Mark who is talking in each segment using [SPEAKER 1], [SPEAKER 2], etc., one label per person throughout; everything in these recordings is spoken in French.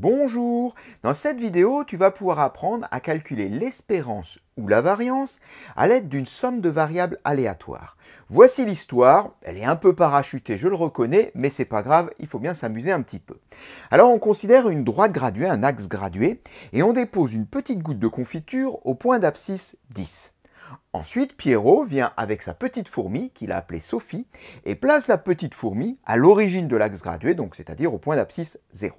[SPEAKER 1] Bonjour! Dans cette vidéo, tu vas pouvoir apprendre à calculer l'espérance ou la variance à l'aide d'une somme de variables aléatoires. Voici l'histoire, elle est un peu parachutée, je le reconnais, mais c'est pas grave, il faut bien s'amuser un petit peu. Alors on considère une droite graduée, un axe gradué, et on dépose une petite goutte de confiture au point d'abscisse 10. Ensuite, Pierrot vient avec sa petite fourmi, qu'il a appelée Sophie, et place la petite fourmi à l'origine de l'axe gradué, donc c'est-à-dire au point d'abscisse 0.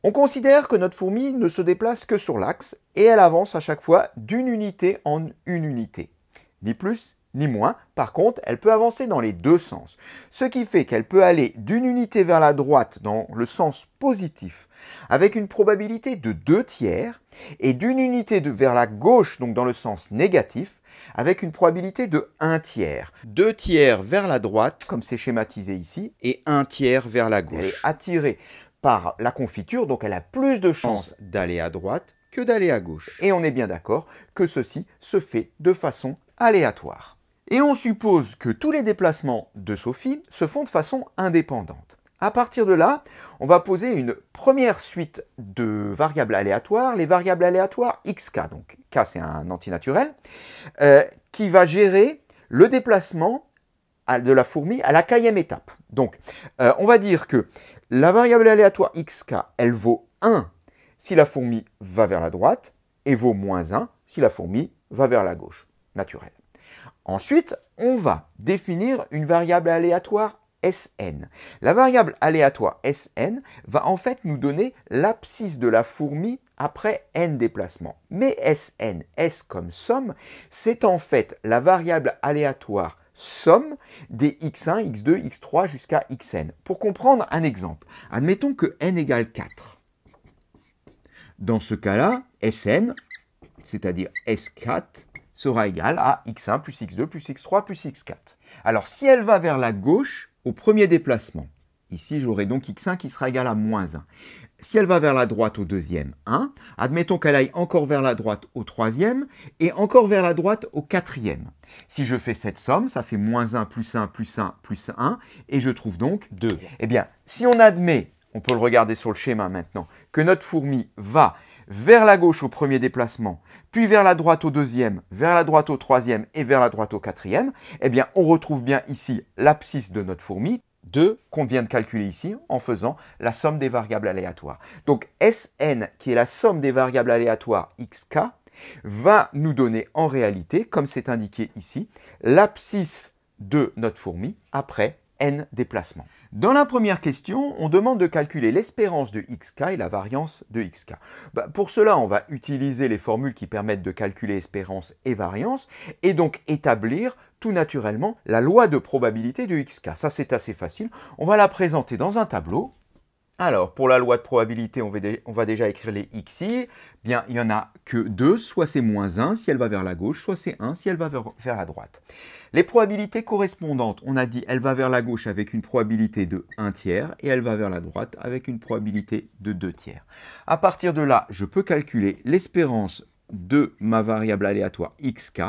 [SPEAKER 1] On considère que notre fourmi ne se déplace que sur l'axe et elle avance à chaque fois d'une unité en une unité. Ni plus ni moins. Par contre, elle peut avancer dans les deux sens. Ce qui fait qu'elle peut aller d'une unité vers la droite dans le sens positif avec une probabilité de 2/3 et d'une unité vers la gauche, donc dans le sens négatif, avec une probabilité de 1/3. 2/3 vers la droite, comme c'est schématisé ici, et 1/3 vers la gauche. Elle est attirée par la confiture, donc elle a plus de chances d'aller à droite que d'aller à gauche. Et on est bien d'accord que ceci se fait de façon aléatoire. Et on suppose que tous les déplacements de Sophie se font de façon indépendante. À partir de là, on va poser une première suite de variables aléatoires, les variables aléatoires xk, donc k c'est un antinaturel, qui va gérer le déplacement de la fourmi à la kème étape. Donc, on va dire que la variable aléatoire xk, elle vaut 1 si la fourmi va vers la droite et vaut moins 1 si la fourmi va vers la gauche, naturelle. Ensuite, on va définir une variable aléatoire Sn. La variable aléatoire Sn va en fait nous donner l'abscisse de la fourmi après n déplacements. Mais Sn, S comme somme, c'est en fait la variable aléatoire somme des x1, x2, x3 jusqu'à xn. Pour comprendre un exemple, admettons que n égale 4. Dans ce cas-là, Sn, c'est-à-dire S4, sera égal à x1 plus x2 plus x3 plus x4. Alors si elle va vers la gauche au premier déplacement, ici j'aurai donc x1 qui sera égal à moins 1. Si elle va vers la droite au deuxième, 1. Admettons qu'elle aille encore vers la droite au troisième et encore vers la droite au quatrième. Si je fais cette somme, ça fait moins 1 plus 1 plus 1 plus 1 et je trouve donc 2. Eh bien, si on admet, on peut le regarder sur le schéma maintenant, que notre fourmi va vers la gauche au premier déplacement, puis vers la droite au deuxième, vers la droite au troisième et vers la droite au quatrième, eh bien, on retrouve bien ici l'abscisse de notre fourmi, 2 qu'on vient de calculer ici en faisant la somme des variables aléatoires. Donc Sn, qui est la somme des variables aléatoires xk, va nous donner en réalité, comme c'est indiqué ici, l'abscisse de notre fourmi après n déplacements. Dans la première question, on demande de calculer l'espérance de xk et la variance de xk. Pour cela, on va utiliser les formules qui permettent de calculer espérance et variance et donc établir tout naturellement la loi de probabilité de xk. Ça, c'est assez facile. On va la présenter dans un tableau. Alors, pour la loi de probabilité, on va déjà écrire les xi. Bien, il n'y en a que 2, soit c'est moins 1 si elle va vers la gauche, soit c'est 1 si elle va vers la droite. Les probabilités correspondantes, on a dit, elle va vers la gauche avec une probabilité de 1/3 et elle va vers la droite avec une probabilité de 2/3. À partir de là, je peux calculer l'espérance de ma variable aléatoire xk.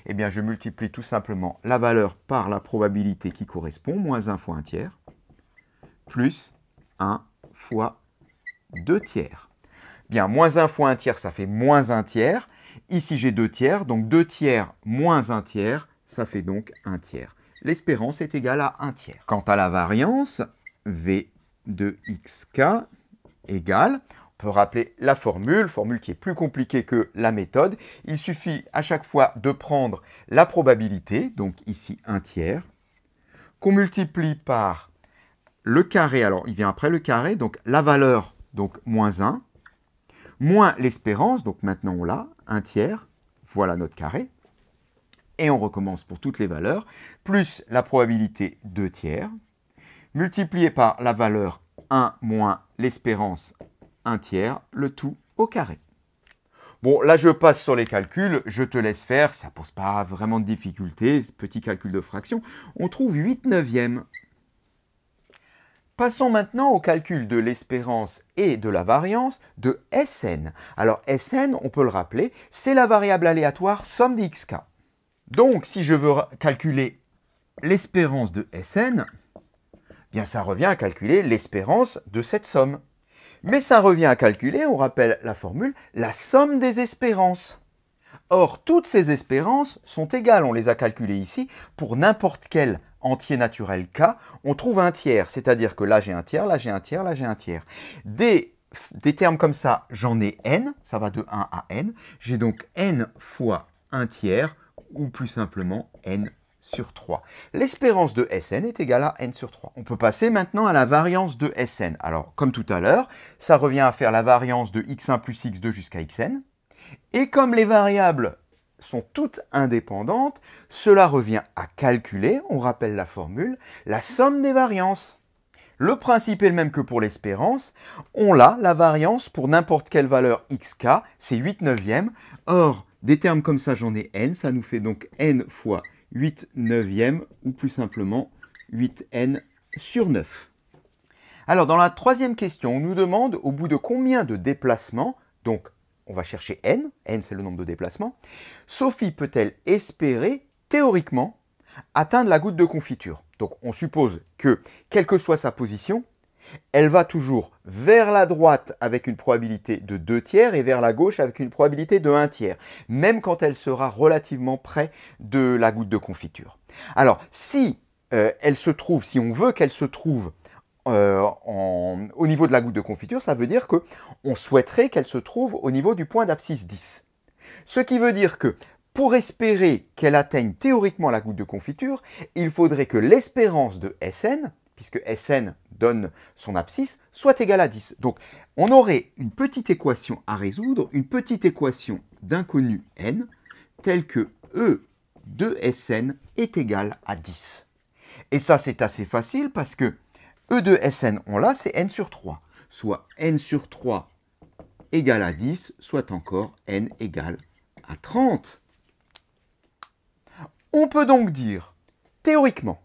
[SPEAKER 1] Eh bien, je multiplie tout simplement la valeur par la probabilité qui correspond, moins 1 fois 1/3, plus 1 fois 2/3. Bien, moins 1 fois 1/3, ça fait moins 1/3. Ici, j'ai 2/3, donc 2/3 moins 1/3, ça fait donc 1/3. L'espérance est égale à 1/3. Quant à la variance, V de xk égale, on peut rappeler la formule qui est plus compliquée que la méthode. Il suffit à chaque fois de prendre la probabilité, donc ici 1/3, qu'on multiplie par le carré, alors il vient après le carré, donc la valeur, donc moins 1, moins l'espérance, donc maintenant on l'a, 1/3, voilà notre carré, et on recommence pour toutes les valeurs, plus la probabilité 2/3, multiplié par la valeur 1 moins l'espérance 1/3, le tout au carré. Bon, là je passe sur les calculs, je te laisse faire, ça ne pose pas vraiment de difficulté, petit calcul de fraction, on trouve 8/9. Passons maintenant au calcul de l'espérance et de la variance de Sn. Alors Sn, on peut le rappeler, c'est la variable aléatoire somme des xk. Donc si je veux calculer l'espérance de Sn, bien ça revient à calculer l'espérance de cette somme. Mais ça revient à calculer, on rappelle la formule, la somme des espérances. Or, toutes ces espérances sont égales, on les a calculées ici, pour n'importe quel entier naturel k, on trouve un tiers, c'est-à-dire que là j'ai un tiers, là j'ai un tiers, là j'ai un tiers. Des termes comme ça, j'en ai n, ça va de 1 à n, j'ai donc n fois un tiers, ou plus simplement n sur 3. L'espérance de Sn est égale à n sur 3. On peut passer maintenant à la variance de Sn. Alors, comme tout à l'heure, ça revient à faire la variance de x1 plus x2 jusqu'à xn. Et comme les variables sont toutes indépendantes, cela revient à calculer, on rappelle la formule, la somme des variances. Le principe est le même que pour l'espérance. On a la variance pour n'importe quelle valeur xk, c'est 8 neuvièmes. Or, des termes comme ça, j'en ai n, ça nous fait donc n fois 8 neuvièmes, ou plus simplement 8n sur 9. Alors, dans la troisième question, on nous demande au bout de combien de déplacements, donc on va chercher n c'est le nombre de déplacements, Sophie peut-elle espérer, théoriquement, atteindre la goutte de confiture. Donc on suppose que, quelle que soit sa position, elle va toujours vers la droite avec une probabilité de 2 tiers et vers la gauche avec une probabilité de 1 tiers, même quand elle sera relativement près de la goutte de confiture. Alors, si si on veut qu'elle se trouve au niveau de la goutte de confiture, ça veut dire qu'on souhaiterait qu'elle se trouve au niveau du point d'abscisse 10. Ce qui veut dire que pour espérer qu'elle atteigne théoriquement la goutte de confiture, il faudrait que l'espérance de Sn, puisque Sn donne son abscisse, soit égale à 10. Donc on aurait une petite équation à résoudre, une petite équation d'inconnu n, telle que E de Sn est égal à 10. Et ça c'est assez facile parce que E de Sn, on l'a, c'est n sur 3, soit n sur 3 égale à 10, soit encore n égale à 30. On peut donc dire, théoriquement,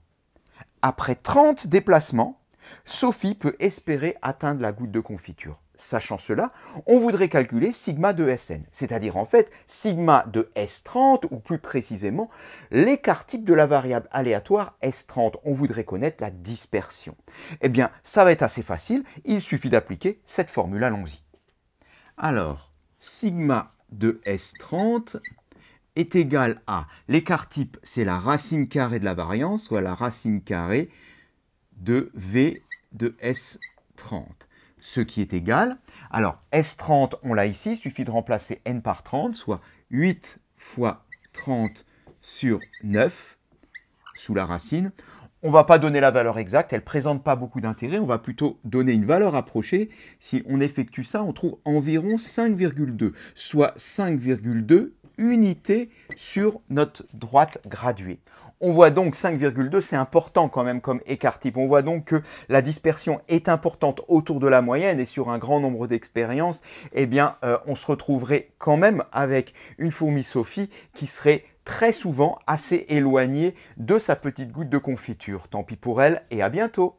[SPEAKER 1] après 30 déplacements, Sophie peut espérer atteindre la goutte de confiture. Sachant cela, on voudrait calculer sigma de Sn, c'est-à-dire en fait sigma de S30, ou plus précisément l'écart type de la variable aléatoire S30. On voudrait connaître la dispersion. Eh bien, ça va être assez facile, il suffit d'appliquer cette formule, allons-y. Alors, sigma de S30 est égal à, l'écart type, c'est la racine carrée de la variance, soit la racine carrée de V de S30. Ce qui est égal, alors S30, on l'a ici, il suffit de remplacer n par 30, soit 8 fois 30 sur 9, sous la racine. On ne va pas donner la valeur exacte, elle ne présente pas beaucoup d'intérêt, on va plutôt donner une valeur approchée. Si on effectue ça, on trouve environ 5,2, soit 5,2 unités sur notre droite graduée. On voit donc 5,2, c'est important quand même comme écart type. On voit donc que la dispersion est importante autour de la moyenne et sur un grand nombre d'expériences, eh bien, on se retrouverait quand même avec une fourmi Sophie qui serait très souvent assez éloignée de sa petite goutte de confiture. Tant pis pour elle et à bientôt.